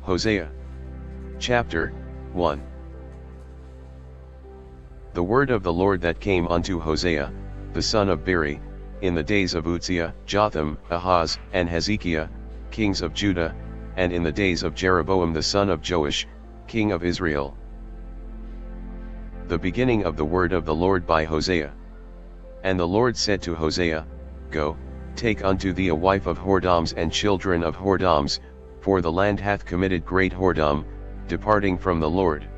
Hosea. Chapter 1. The word of the Lord that came unto Hosea, the son of Beeri, in the days of Uzziah, Jotham, Ahaz, and Hezekiah, kings of Judah, and in the days of Jeroboam the son of Joash, king of Israel. The beginning of the word of the Lord by Hosea. And the Lord said to Hosea, Go, take unto thee a wife of whoredoms and children of whoredoms, for the land hath committed great whoredom, departing from the Lord.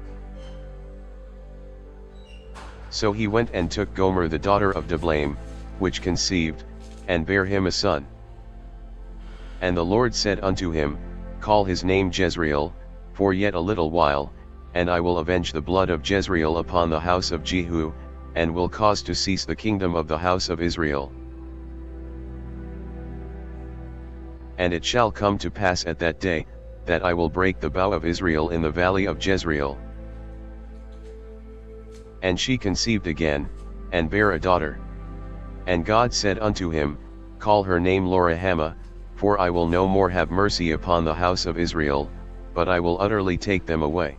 So he went and took Gomer the daughter of Diblaim, which conceived, and bare him a son. And the Lord said unto him, Call his name Jezreel, for yet a little while, and I will avenge the blood of Jezreel upon the house of Jehu, and will cause to cease the kingdom of the house of Israel. And it shall come to pass at that day, that I will break the bow of Israel in the valley of Jezreel. And she conceived again, and bare a daughter. And God said unto him, Call her name Loruhamah, for I will no more have mercy upon the house of Israel, but I will utterly take them away.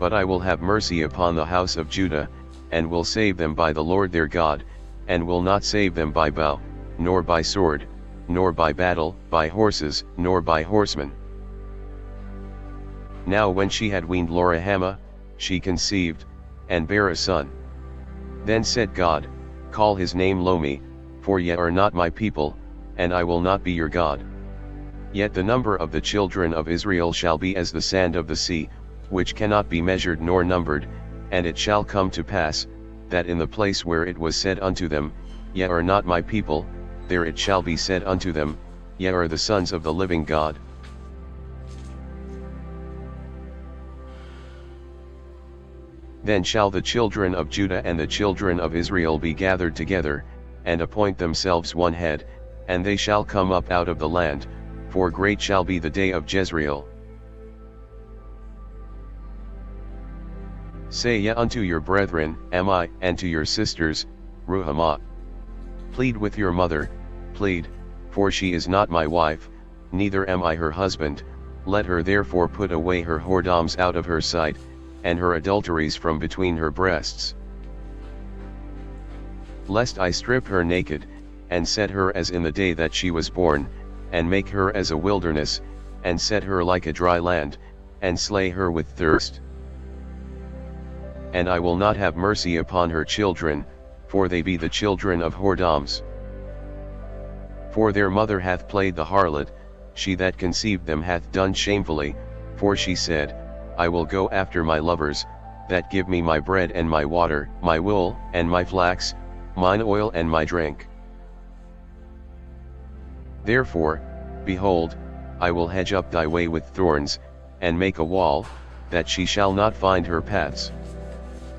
But I will have mercy upon the house of Judah, and will save them by the Lord their God, and will not save them by bow, nor by sword, nor by battle, by horses, nor by horsemen. Now when she had weaned Loruhamah, she conceived, and bare a son. Then said God, Call his name Lomi, for ye are not my people, and I will not be your God. Yet the number of the children of Israel shall be as the sand of the sea, which cannot be measured nor numbered, and it shall come to pass, that in the place where it was said unto them, Ye are not my people, there it shall be said unto them, Ye are the sons of the living God. Then shall the children of Judah and the children of Israel be gathered together, and appoint themselves one head, and they shall come up out of the land, for great shall be the day of Jezreel. Say ye unto your brethren, Ammi, and to your sisters, Ruhamah. Plead with your mother, plead, for she is not my wife, neither am I her husband, let her therefore put away her whoredoms out of her sight, and her adulteries from between her breasts. Lest I strip her naked, and set her as in the day that she was born, and make her as a wilderness, and set her like a dry land, and slay her with thirst. And I will not have mercy upon her children, for they be the children of whoredoms. For their mother hath played the harlot, she that conceived them hath done shamefully, for she said, I will go after my lovers, that give me my bread and my water, my wool, and my flax, mine oil and my drink. Therefore, behold, I will hedge up thy way with thorns, and make a wall, that she shall not find her paths.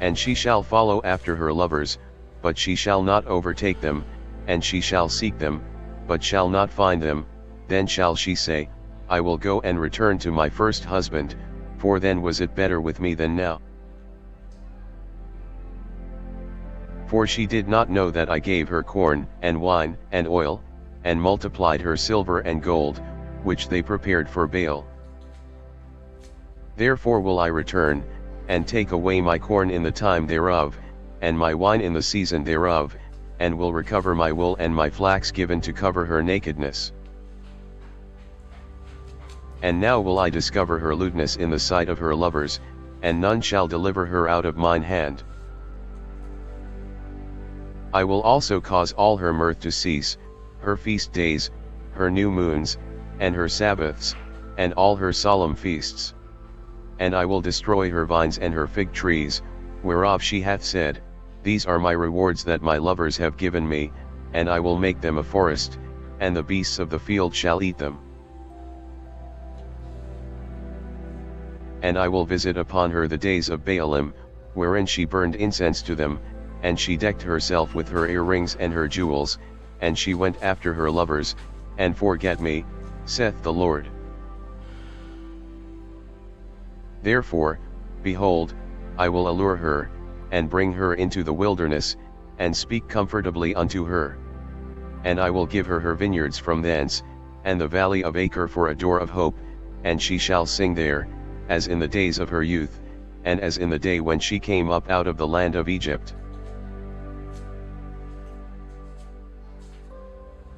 And she shall follow after her lovers, but she shall not overtake them, and she shall seek them, but shall not find them. Then shall she say, I will go and return to my first husband, for then was it better with me than now. For she did not know that I gave her corn, and wine, and oil, and multiplied her silver and gold, which they prepared for Baal. Therefore will I return, and take away my corn in the time thereof, and my wine in the season thereof, and will recover my wool and my flax given to cover her nakedness. And now will I discover her lewdness in the sight of her lovers, and none shall deliver her out of mine hand. I will also cause all her mirth to cease, her feast days, her new moons, and her Sabbaths, and all her solemn feasts. And I will destroy her vines and her fig trees, whereof she hath said, These are my rewards that my lovers have given me, and I will make them a forest, and the beasts of the field shall eat them. And I will visit upon her the days of Baalim, wherein she burned incense to them, and she decked herself with her earrings and her jewels, and she went after her lovers, and forgat me, saith the Lord. Therefore, behold, I will allure her, and bring her into the wilderness, and speak comfortably unto her. And I will give her her vineyards from thence, and the valley of Achor for a door of hope, and she shall sing there, as in the days of her youth, and as in the day when she came up out of the land of Egypt.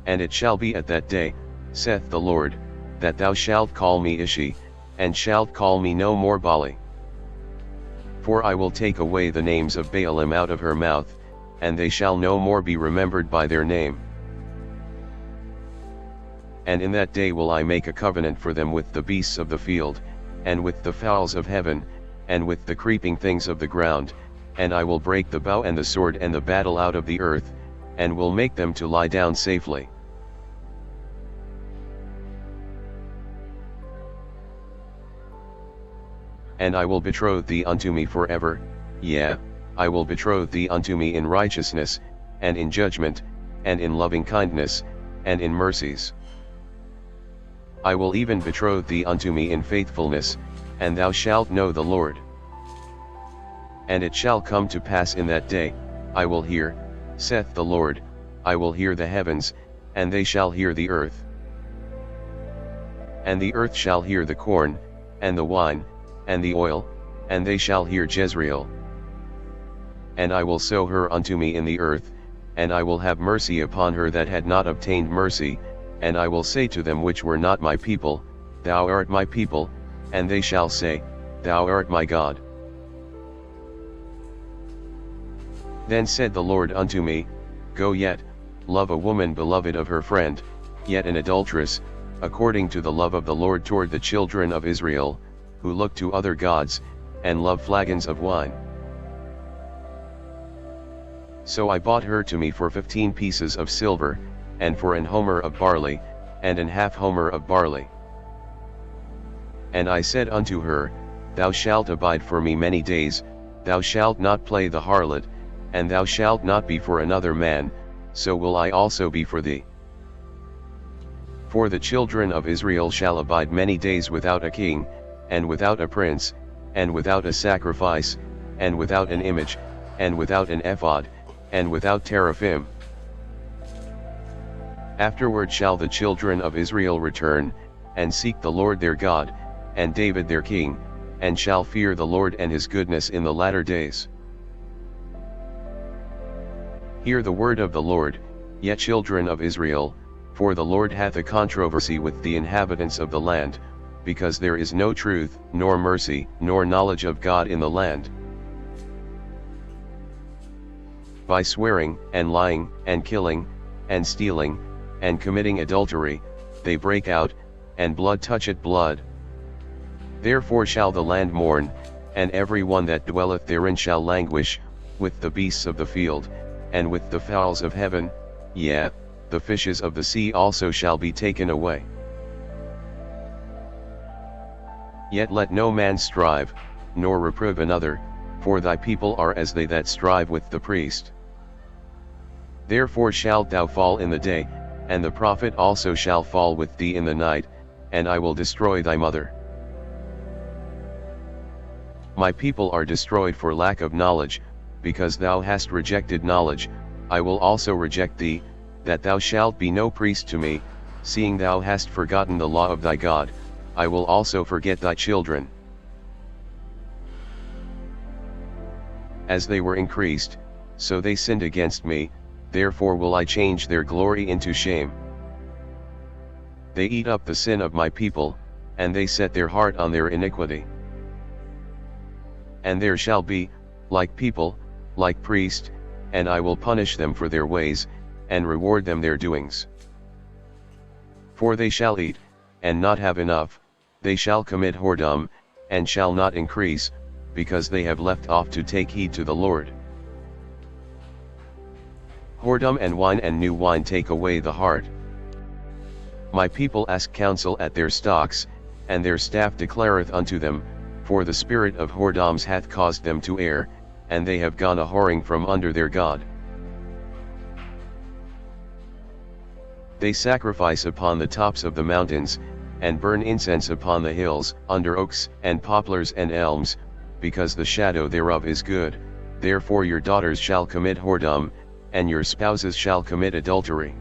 And it shall be at that day, saith the Lord, that thou shalt call me Ishi, and shalt call me no more Bali. For I will take away the names of Baalim out of her mouth, and they shall no more be remembered by their name. And in that day will I make a covenant for them with the beasts of the field, and with the fowls of heaven, and with the creeping things of the ground, and I will break the bow and the sword and the battle out of the earth, and will make them to lie down safely. And I will betroth thee unto me forever, yea, I will betroth thee unto me in righteousness, and in judgment, and in loving kindness, and in mercies. I will even betroth thee unto me in faithfulness, and thou shalt know the Lord. And it shall come to pass in that day, I will hear, saith the Lord, I will hear the heavens, and they shall hear the earth. And the earth shall hear the corn, and the wine, and the oil, and they shall hear Jezreel. And I will sow her unto me in the earth, and I will have mercy upon her that had not obtained mercy, and I will say to them which were not my people, Thou art my people, and they shall say, Thou art my God. Then said the Lord unto me, Go yet, love a woman beloved of her friend, yet an adulteress, according to the love of the Lord toward the children of Israel, who look to other gods, and love flagons of wine. So I bought her to me for 15 pieces of silver, and for an homer of barley, and an half homer of barley. And I said unto her, Thou shalt abide for me many days, thou shalt not play the harlot, and thou shalt not be for another man, so will I also be for thee. For the children of Israel shall abide many days without a king, and without a prince, and without a sacrifice, and without an image, and without an ephod, and without teraphim. Afterward shall the children of Israel return, and seek the Lord their God, and David their king, and shall fear the Lord and his goodness in the latter days. Hear the word of the Lord, ye children of Israel, for the Lord hath a controversy with the inhabitants of the land, because there is no truth, nor mercy, nor knowledge of God in the land. By swearing, and lying, and killing, and stealing, and committing adultery, they break out, and blood toucheth blood. Therefore shall the land mourn, and every one that dwelleth therein shall languish, with the beasts of the field, and with the fowls of heaven, yea, the fishes of the sea also shall be taken away. Yet let no man strive, nor reprove another, for thy people are as they that strive with the priest. Therefore shalt thou fall in the day, and the prophet also shall fall with thee in the night, and I will destroy thy mother. My people are destroyed for lack of knowledge, because thou hast rejected knowledge, I will also reject thee, that thou shalt be no priest to me, seeing thou hast forgotten the law of thy God, I will also forget thy children. As they were increased, so they sinned against me, therefore will I change their glory into shame. They eat up the sin of my people, and they set their heart on their iniquity. And there shall be, like people, like priest, and I will punish them for their ways, and reward them their doings. For they shall eat, and not have enough, they shall commit whoredom, and shall not increase, because they have left off to take heed to the Lord. Whoredom and wine and new wine take away the heart. My people ask counsel at their stocks, and their staff declareth unto them, for the spirit of whoredoms hath caused them to err, and they have gone a whoring from under their God. They sacrifice upon the tops of the mountains, and burn incense upon the hills, under oaks, and poplars, and elms, because the shadow thereof is good. Therefore your daughters shall commit whoredom, and your spouses shall commit adultery.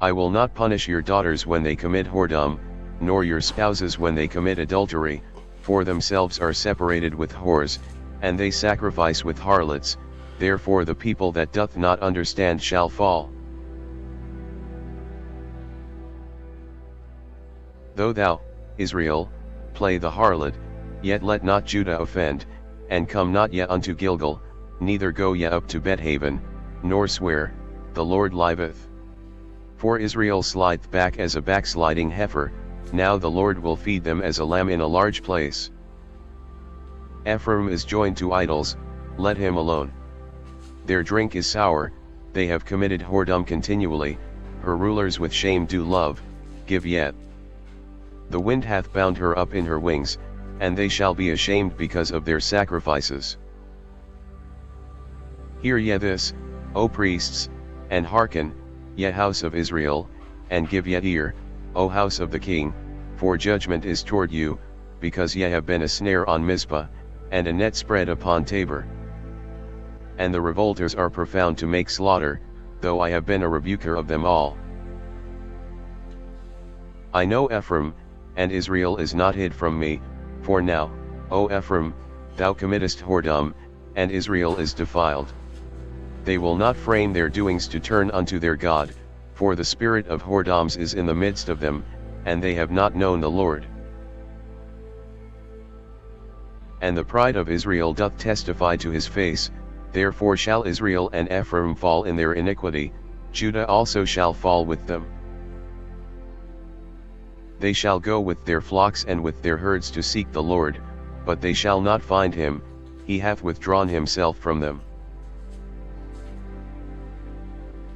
I will not punish your daughters when they commit whoredom, nor your spouses when they commit adultery, for themselves are separated with whores, and they sacrifice with harlots, therefore the people that doth not understand shall fall. Though thou, Israel, play the harlot, yet let not Judah offend, and come not yet unto Gilgal, neither go ye up to Bethaven, nor swear, the Lord liveth. For Israel slideth back as a backsliding heifer, now the Lord will feed them as a lamb in a large place. Ephraim is joined to idols, let him alone. Their drink is sour, they have committed whoredom continually, her rulers with shame do love, give yet. The wind hath bound her up in her wings, and they shall be ashamed because of their sacrifices. Hear ye this, O priests, and hearken, ye house of Israel, and give ye ear, O house of the king, for judgment is toward you, because ye have been a snare on Mizpah, and a net spread upon Tabor. And the revolters are profound to make slaughter, though I have been a rebuker of them all. I know Ephraim, and Israel is not hid from me, for now, O Ephraim, thou committest whoredom, and Israel is defiled. They will not frame their doings to turn unto their God, for the spirit of whoredoms is in the midst of them, and they have not known the Lord. And the pride of Israel doth testify to his face, therefore shall Israel and Ephraim fall in their iniquity, Judah also shall fall with them. They shall go with their flocks and with their herds to seek the Lord, but they shall not find him, he hath withdrawn himself from them.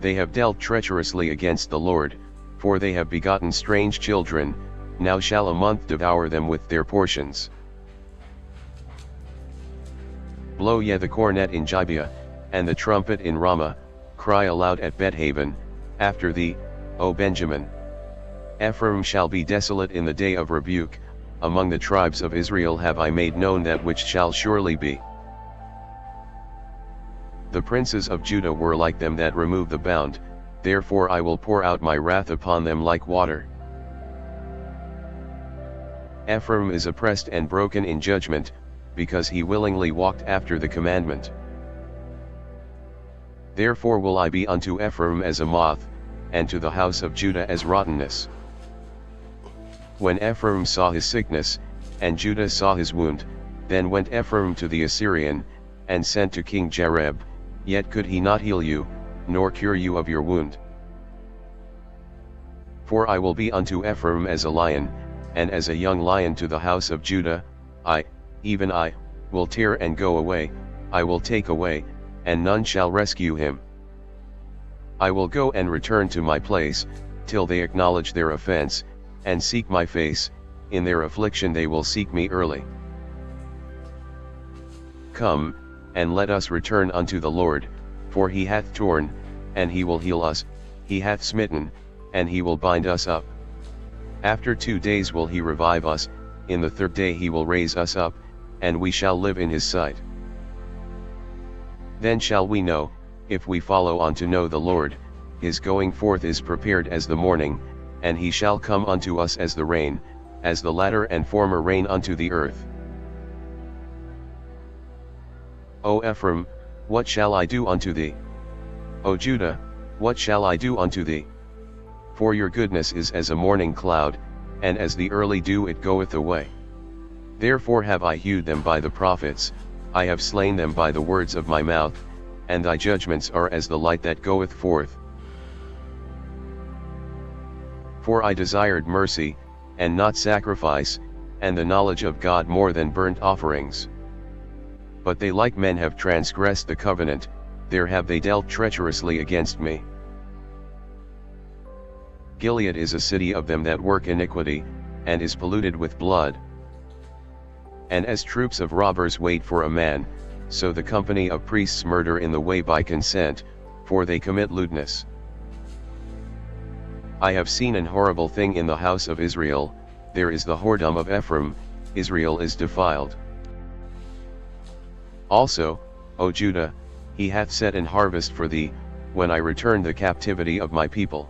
They have dealt treacherously against the Lord, for they have begotten strange children, now shall a month devour them with their portions. Blow ye the cornet in Gibeah, and the trumpet in Ramah, cry aloud at Bethaven, after thee, O Benjamin. Ephraim shall be desolate in the day of rebuke, among the tribes of Israel have I made known that which shall surely be. The princes of Judah were like them that remove the bound, therefore I will pour out my wrath upon them like water. Ephraim is oppressed and broken in judgment, because he willingly walked after the commandment. Therefore will I be unto Ephraim as a moth, and to the house of Judah as rottenness. When Ephraim saw his sickness, and Judah saw his wound, then went Ephraim to the Assyrian, and sent to King Jareb, yet could he not heal you, nor cure you of your wound. For I will be unto Ephraim as a lion, and as a young lion to the house of Judah, I, even I, will tear and go away, I will take away, and none shall rescue him. I will go and return to my place, till they acknowledge their offense, and seek my face, in their affliction they will seek me early. Come, and let us return unto the Lord, for he hath torn, and he will heal us, he hath smitten, and he will bind us up. After 2 days will he revive us, in the 3rd day he will raise us up, and we shall live in his sight. Then shall we know, if we follow on to know the Lord, his going forth is prepared as the morning, and he shall come unto us as the rain, as the latter and former rain unto the earth. O Ephraim, what shall I do unto thee? O Judah, what shall I do unto thee? For your goodness is as a morning cloud, and as the early dew it goeth away. Therefore have I hewed them by the prophets, I have slain them by the words of my mouth, and thy judgments are as the light that goeth forth. For I desired mercy, and not sacrifice, and the knowledge of God more than burnt offerings. But they like men have transgressed the covenant, there have they dealt treacherously against me. Gilead is a city of them that work iniquity, and is polluted with blood. And as troops of robbers wait for a man, so the company of priests murder in the way by consent, for they commit lewdness. I have seen an horrible thing in the house of Israel, there is the whoredom of Ephraim, Israel is defiled. Also, O Judah, he hath set an harvest for thee, when I return the captivity of my people.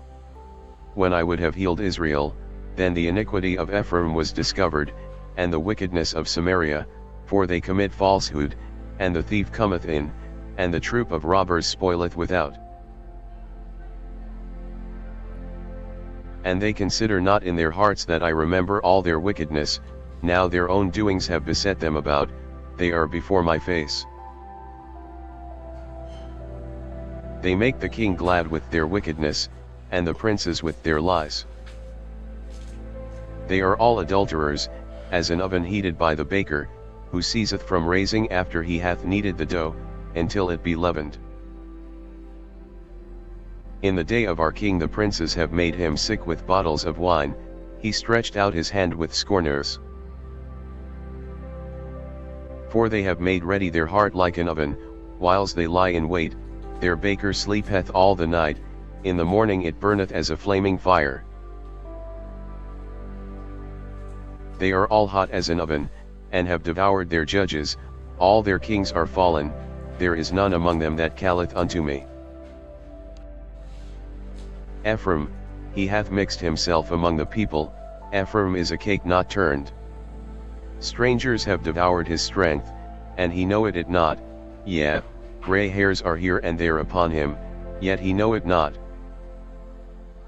when I would have healed Israel, then the iniquity of Ephraim was discovered, and the wickedness of Samaria, for they commit falsehood, and the thief cometh in, and the troop of robbers spoileth without. And they consider not in their hearts that I remember all their wickedness, now their own doings have beset them about, they are before my face. They make the king glad with their wickedness, and the princes with their lies. They are all adulterers, as an oven heated by the baker, who ceaseth from raising after he hath kneaded the dough, until it be leavened. In the day of our king the princes have made him sick with bottles of wine, he stretched out his hand with scorners. For they have made ready their heart like an oven, whiles they lie in wait, their baker sleepeth all the night, in the morning it burneth as a flaming fire. They are all hot as an oven, and have devoured their judges, all their kings are fallen, there is none among them that calleth unto me. Ephraim, he hath mixed himself among the people, Ephraim is a cake not turned. Strangers have devoured his strength, and he knoweth it not, yea, grey hairs are here and there upon him, yet he knoweth not.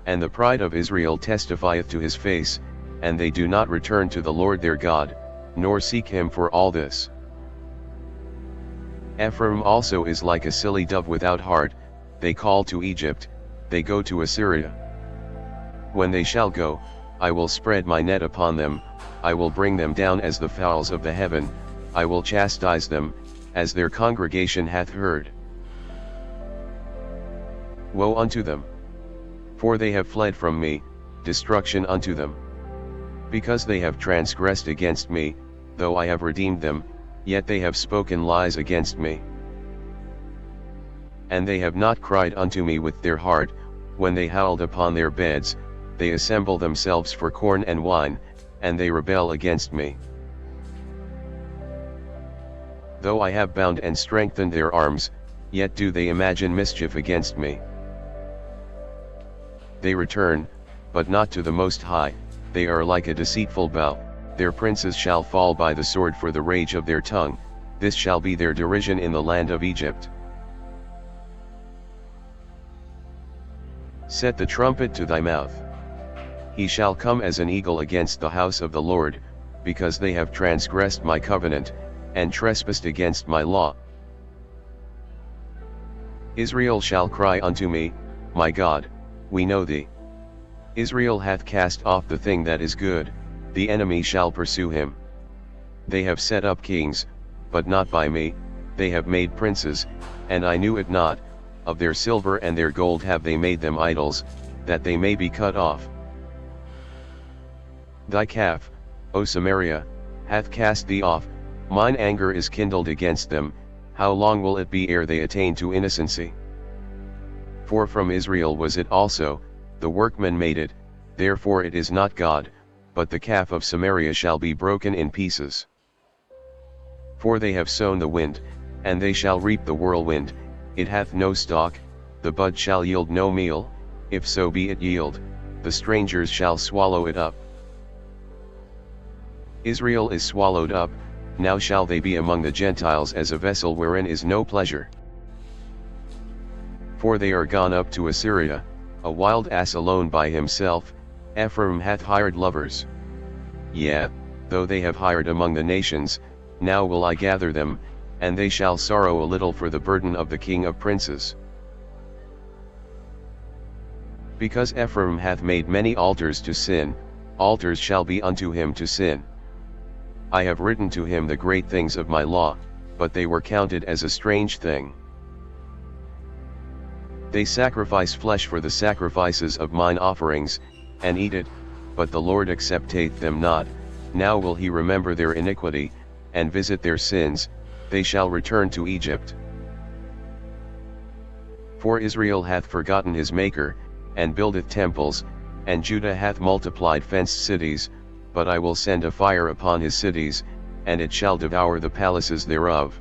And the pride of Israel testifieth to his face, and they do not return to the Lord their God, nor seek him for all this. Ephraim also is like a silly dove without heart, they call to Egypt, they go to Assyria. When they shall go, I will spread my net upon them, I will bring them down as the fowls of the heaven, I will chastise them, as their congregation hath heard. Woe unto them! For they have fled from me, destruction unto them. Because they have transgressed against me, though I have redeemed them, yet they have spoken lies against me. And they have not cried unto me with their heart, when they howled upon their beds, they assemble themselves for corn and wine, and they rebel against me. Though I have bound and strengthened their arms, yet do they imagine mischief against me. They return, but not to the Most High, they are like a deceitful bow, their princes shall fall by the sword for the rage of their tongue, this shall be their derision in the land of Egypt. Set the trumpet to thy mouth. He shall come as an eagle against the house of the Lord, because they have transgressed my covenant, and trespassed against my law. Israel shall cry unto me, my God, we know thee. Israel hath cast off the thing that is good, the enemy shall pursue him. They have set up kings, but not by me, they have made princes, and I knew it not, of their silver and their gold have they made them idols, that they may be cut off. Thy calf, O Samaria, hath cast thee off, mine anger is kindled against them, how long will it be ere they attain to innocency? For from Israel was it also, the workman made it, therefore it is not God, but the calf of Samaria shall be broken in pieces. For they have sown the wind, and they shall reap the whirlwind, it hath no stalk, the bud shall yield no meal, if so be it yield, the strangers shall swallow it up. Israel is swallowed up, now shall they be among the Gentiles as a vessel wherein is no pleasure. For they are gone up to Assyria, a wild ass alone by himself, Ephraim hath hired lovers. Yea, though they have hired among the nations, now will I gather them, and they shall sorrow a little for the burden of the king of princes. Because Ephraim hath made many altars to sin, altars shall be unto him to sin. I have written to him the great things of my law, but they were counted as a strange thing. They sacrifice flesh for the sacrifices of mine offerings, and eat it, but the Lord accepteth them not, now will he remember their iniquity, and visit their sins, they shall return to Egypt. For Israel hath forgotten his Maker, and buildeth temples, and Judah hath multiplied fenced cities, but I will send a fire upon his cities, and it shall devour the palaces thereof.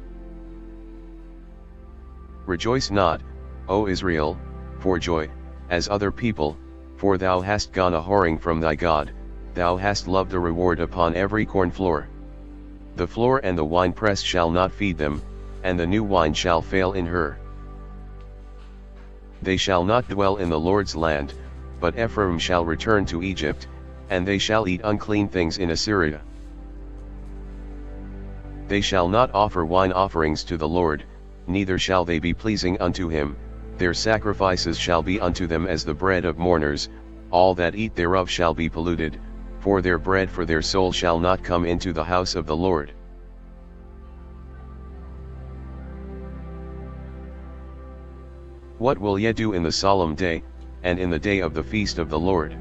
Rejoice not, O Israel, for joy, as other people, For thou hast gone a whoring from thy God, thou hast loved a reward upon every corn floor. The floor and the winepress shall not feed them, and the new wine shall fail in her. They shall not dwell in the Lord's land, but Ephraim shall return to Egypt, and they shall eat unclean things in Assyria. They shall not offer wine offerings to the Lord, neither shall they be pleasing unto him. Their sacrifices shall be unto them as the bread of mourners, all that eat thereof shall be polluted, for their bread for their soul shall not come into the house of the Lord. What will ye do in the solemn day, and in the day of the feast of the Lord?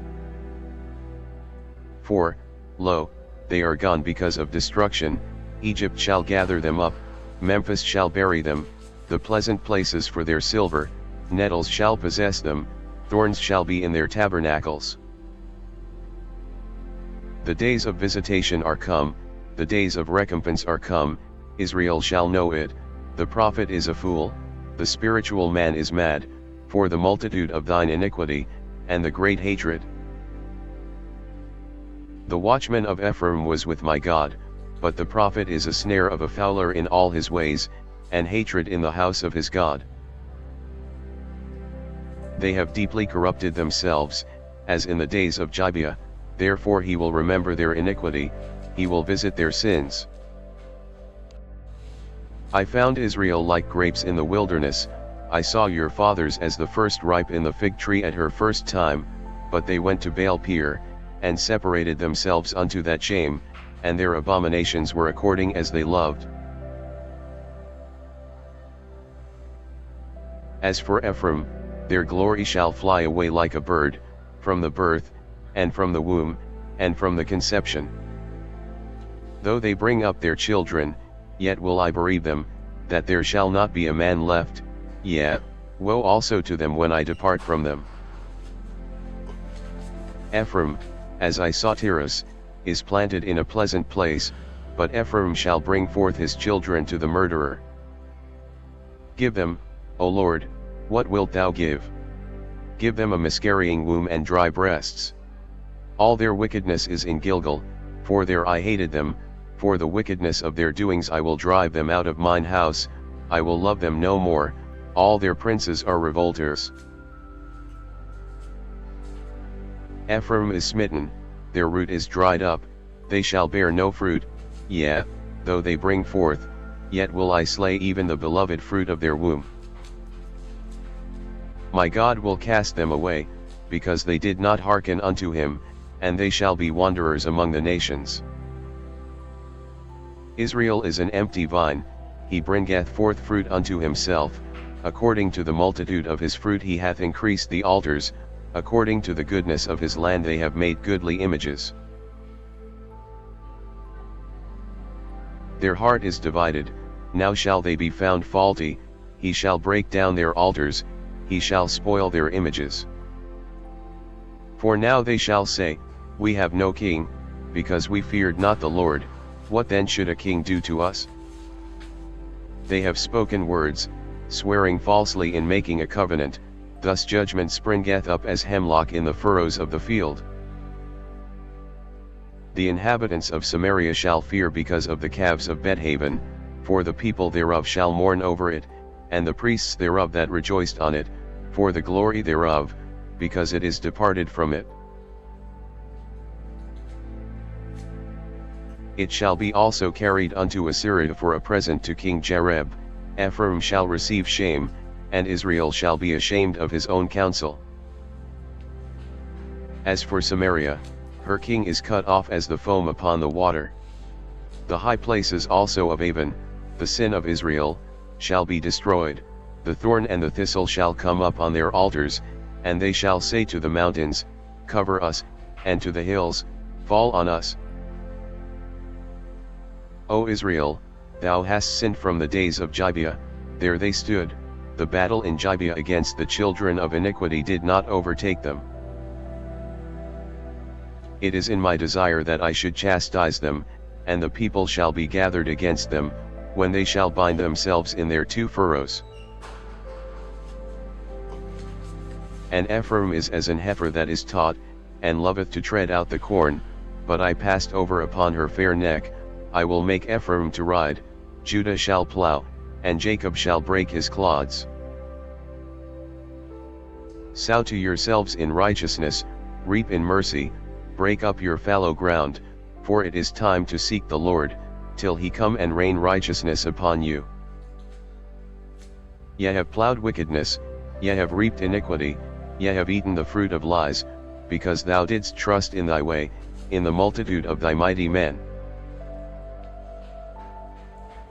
For, lo, they are gone because of destruction, Egypt shall gather them up, Memphis shall bury them, the pleasant places for their silver, nettles shall possess them, thorns shall be in their tabernacles. The days of visitation are come, the days of recompense are come, Israel shall know it. The prophet is a fool, the spiritual man is mad, for the multitude of thine iniquity, and the great hatred. The watchman of Ephraim was with my God, but the prophet is a snare of a fowler in all his ways, and hatred in the house of his God. They have deeply corrupted themselves, as in the days of Gibeah, therefore he will remember their iniquity, he will visit their sins. I found Israel like grapes in the wilderness, I saw your fathers as the first ripe in the fig tree at her first time, but they went to Baal Peor, and separated themselves unto that shame, and their abominations were according as they loved. As for Ephraim, their glory shall fly away like a bird, from the birth, and from the womb, and from the conception. Though they bring up their children, yet will I bereave them, that there shall not be a man left, yet, woe also to them when I depart from them. Ephraim, as I saw Tyrus, is planted in a pleasant place, but Ephraim shall bring forth his children to the murderer. Give them, O Lord, what wilt thou give? Give them a miscarrying womb and dry breasts. All their wickedness is in Gilgal, for there I hated them, for the wickedness of their doings I will drive them out of mine house, I will love them no more, all their princes are revolters. Ephraim is smitten, their root is dried up, they shall bear no fruit, yet, though they bring forth, yet will I slay even the beloved fruit of their womb. My God will cast them away, because they did not hearken unto him, and they shall be wanderers among the nations. Israel is an empty vine, he bringeth forth fruit unto himself, according to the multitude of his fruit he hath increased the altars, according to the goodness of his land they have made goodly images. Their heart is divided, now shall they be found faulty, he shall break down their altars, he shall spoil their images. For now they shall say, we have no king, because we feared not the Lord, what then should a king do to us? They have spoken words, swearing falsely in making a covenant, thus judgment springeth up as hemlock in the furrows of the field. The inhabitants of Samaria shall fear because of the calves of Bethaven, for the people thereof shall mourn over it, and the priests thereof that rejoiced on it, for the glory thereof, because it is departed from it. It shall be also carried unto Assyria for a present to King Jareb, Ephraim shall receive shame, and Israel shall be ashamed of his own counsel. As for Samaria, her king is cut off as the foam upon the water. The high places also of Avon, the sin of Israel, shall be destroyed, the thorn and the thistle shall come up on their altars, and they shall say to the mountains, cover us, and to the hills, fall on us. O Israel, thou hast sinned from the days of Gibeah, there they stood, the battle in Gibeah against the children of iniquity did not overtake them. It is in my desire that I should chastise them, and the people shall be gathered against them, when they shall bind themselves in their two furrows. And Ephraim is as an heifer that is taught, and loveth to tread out the corn, but I passed over upon her fair neck. I will make Ephraim to ride, Judah shall plow, and Jacob shall break his clods. Sow to yourselves in righteousness, reap in mercy, break up your fallow ground, for it is time to seek the Lord, till he come and rain righteousness upon you. Ye have plowed wickedness, ye have reaped iniquity, ye have eaten the fruit of lies, because thou didst trust in thy way, in the multitude of thy mighty men.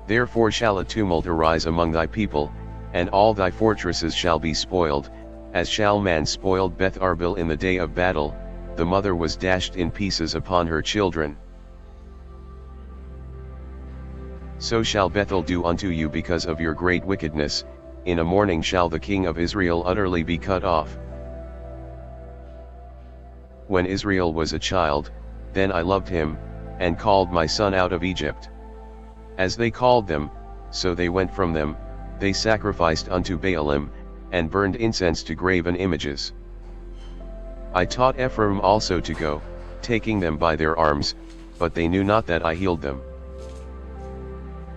Therefore shall a tumult arise among thy people, and all thy fortresses shall be spoiled, as shall man spoiled Beth Arbel in the day of battle. The mother was dashed in pieces upon her children. So shall Bethel do unto you because of your great wickedness. In a morning shall the king of Israel utterly be cut off. When Israel was a child, then I loved him, and called my son out of Egypt. As they called them, so they went from them. They sacrificed unto Baalim, and burned incense to graven images. I taught Ephraim also to go, taking them by their arms, but they knew not that I healed them.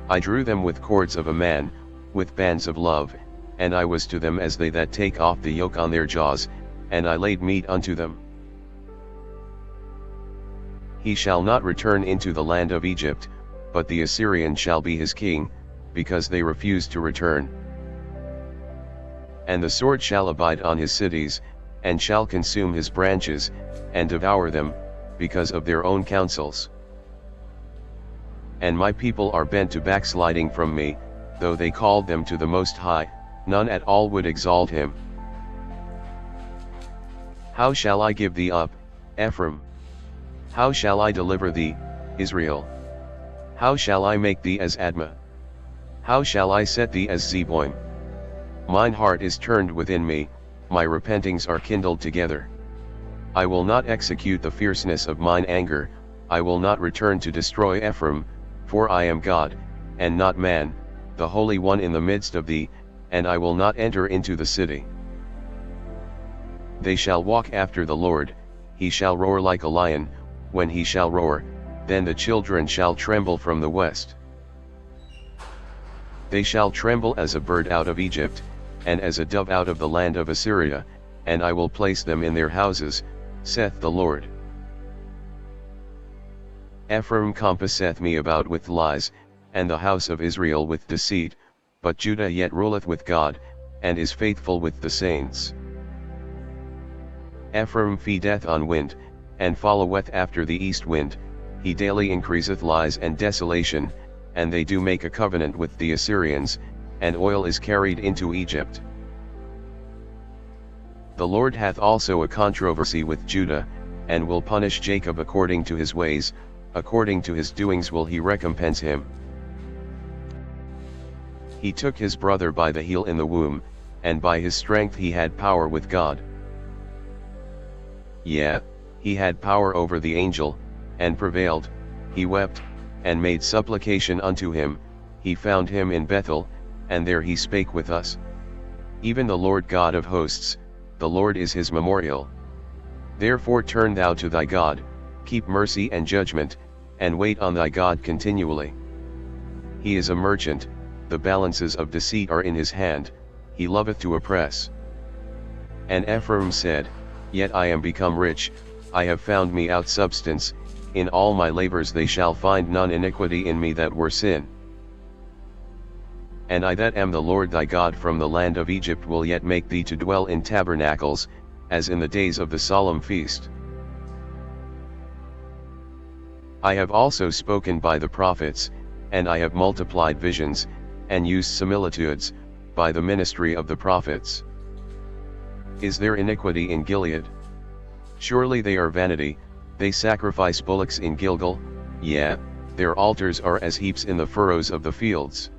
I drew them with cords of a man, with bands of love, and I was to them as they that take off the yoke on their jaws, and I laid meat unto them. He shall not return into the land of Egypt, but the Assyrian shall be his king, because they refuse to return. And the sword shall abide on his cities, and shall consume his branches, and devour them, because of their own counsels. And my people are bent to backsliding from me, though they called them to the Most High, none at all would exalt him. How shall I give thee up, Ephraim? How shall I deliver thee, Israel? How shall I make thee as Admah? How shall I set thee as Zeboim? Mine heart is turned within me, my repentings are kindled together. I will not execute the fierceness of mine anger, I will not return to destroy Ephraim, for I am God, and not man, the Holy One in the midst of thee, and I will not enter into the city. They shall walk after the Lord, he shall roar like a lion. When he shall roar, then the children shall tremble from the west. They shall tremble as a bird out of Egypt, and as a dove out of the land of Assyria, and I will place them in their houses, saith the Lord. Ephraim compasseth me about with lies, and the house of Israel with deceit, but Judah yet ruleth with God, and is faithful with the saints. Ephraim feedeth on wind, and followeth after the east wind, he daily increaseth lies and desolation, and they do make a covenant with the Assyrians, and oil is carried into Egypt. The Lord hath also a controversy with Judah, and will punish Jacob according to his ways, according to his doings will he recompense him. He took his brother by the heel in the womb, and by his strength he had power with God. Yea, he had power over the angel, and prevailed. He wept, and made supplication unto him. He found him in Bethel, and there he spake with us. Even the Lord God of hosts, the Lord is his memorial. Therefore turn thou to thy God, keep mercy and judgment, and wait on thy God continually. He is a merchant, the balances of deceit are in his hand, he loveth to oppress. And Ephraim said, Yet I am become rich, I have found me out substance, in all my labors they shall find none iniquity in me that were sin. And I that am the Lord thy God from the land of Egypt will yet make thee to dwell in tabernacles, as in the days of the solemn feast. I have also spoken by the prophets, and I have multiplied visions, and used similitudes, by the ministry of the prophets. Is there iniquity in Gilead? Surely they are vanity, they sacrifice bullocks in Gilgal, yea, their altars are as heaps in the furrows of the fields.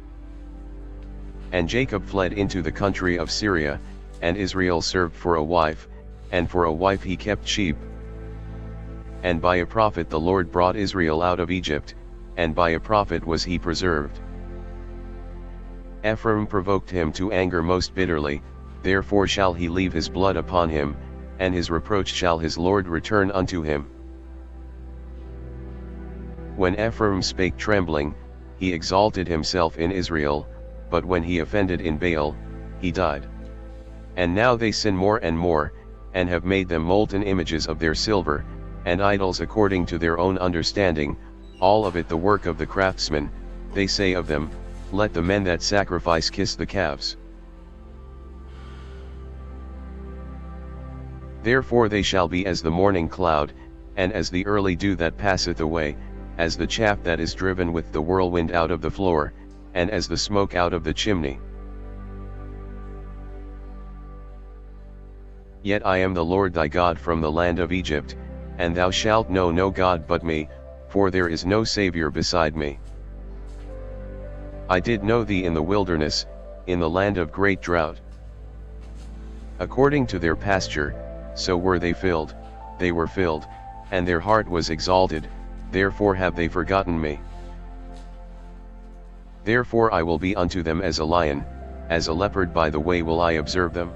And Jacob fled into the country of Syria, and Israel served for a wife, and for a wife he kept sheep. And by a prophet the Lord brought Israel out of Egypt, and by a prophet was he preserved. Ephraim provoked him to anger most bitterly, therefore shall he leave his blood upon him, and his reproach shall his Lord return unto him. When Ephraim spake trembling, he exalted himself in Israel, but when he offended in Baal, he died. And now they sin more and more, and have made them molten images of their silver, and idols according to their own understanding, all of it the work of the craftsmen. They say of them, let the men that sacrifice kiss the calves. Therefore they shall be as the morning cloud, and as the early dew that passeth away, as the chaff that is driven with the whirlwind out of the floor, and as the smoke out of the chimney. Yet I am the Lord thy God from the land of Egypt, and thou shalt know no God but me, for there is no Saviour beside me. I did know thee in the wilderness, in the land of great drought. According to their pasture, so were they filled, and their heart was exalted, therefore have they forgotten me. Therefore I will be unto them as a lion, as a leopard by the way will I observe them.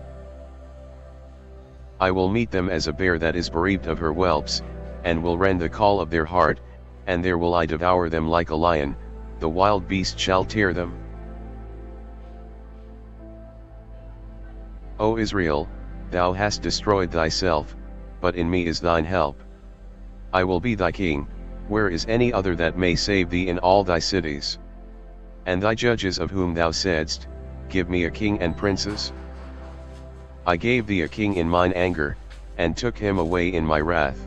I will meet them as a bear that is bereaved of her whelps, and will rend the caul of their heart, and there will I devour them like a lion, the wild beast shall tear them. O Israel, thou hast destroyed thyself, but in me is thine help. I will be thy king, where is any other that may save thee in all thy cities? And thy judges of whom thou saidst, give me a king and princes? I gave thee a king in mine anger, and took him away in my wrath.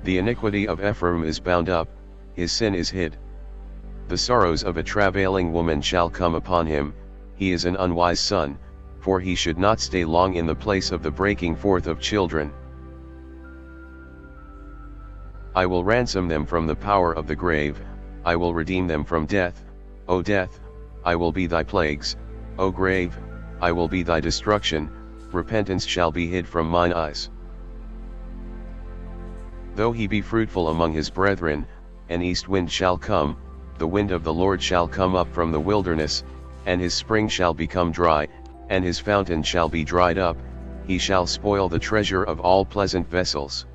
The iniquity of Ephraim is bound up, his sin is hid. The sorrows of a travailing woman shall come upon him, he is an unwise son, for he should not stay long in the place of the breaking forth of children. I will ransom them from the power of the grave, I will redeem them from death. O death, I will be thy plagues, O grave, I will be thy destruction, repentance shall be hid from mine eyes. Though he be fruitful among his brethren, an east wind shall come, the wind of the Lord shall come up from the wilderness, and his spring shall become dry, and his fountain shall be dried up, he shall spoil the treasure of all pleasant vessels.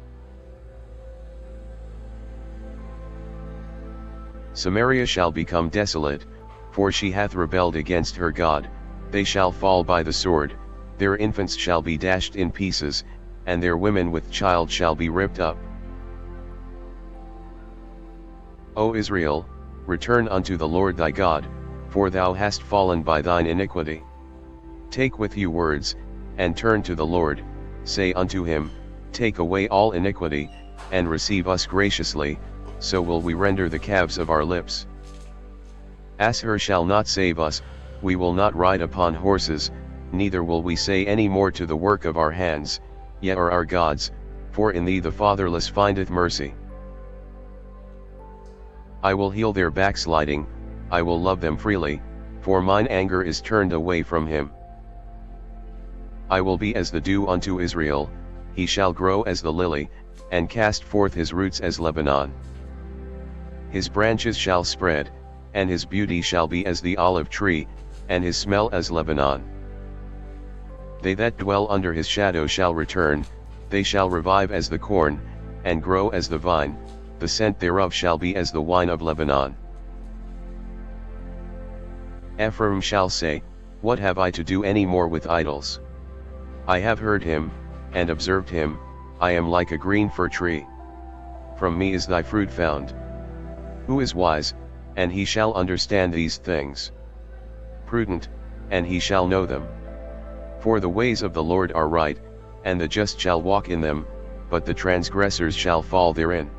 Samaria shall become desolate, for she hath rebelled against her God, they shall fall by the sword, their infants shall be dashed in pieces, and their women with child shall be ripped up. O Israel, return unto the Lord thy God, for thou hast fallen by thine iniquity. Take with you words, and turn to the Lord, say unto him, take away all iniquity, and receive us graciously, so will we render the calves of our lips. Asshur shall not save us, we will not ride upon horses, neither will we say any more to the work of our hands, yet are our gods, for in thee the fatherless findeth mercy. I will heal their backsliding, I will love them freely, for mine anger is turned away from him. I will be as the dew unto Israel, he shall grow as the lily, and cast forth his roots as Lebanon. His branches shall spread, and his beauty shall be as the olive tree, and his smell as Lebanon. They that dwell under his shadow shall return, they shall revive as the corn, and grow as the vine, the scent thereof shall be as the wine of Lebanon. Ephraim shall say, what have I to do any more with idols? I have heard him, and observed him, I am like a green fir tree. From me is thy fruit found. Who is wise, and he shall understand these things? Prudent, and he shall know them. For the ways of the Lord are right, and the just shall walk in them, but the transgressors shall fall therein.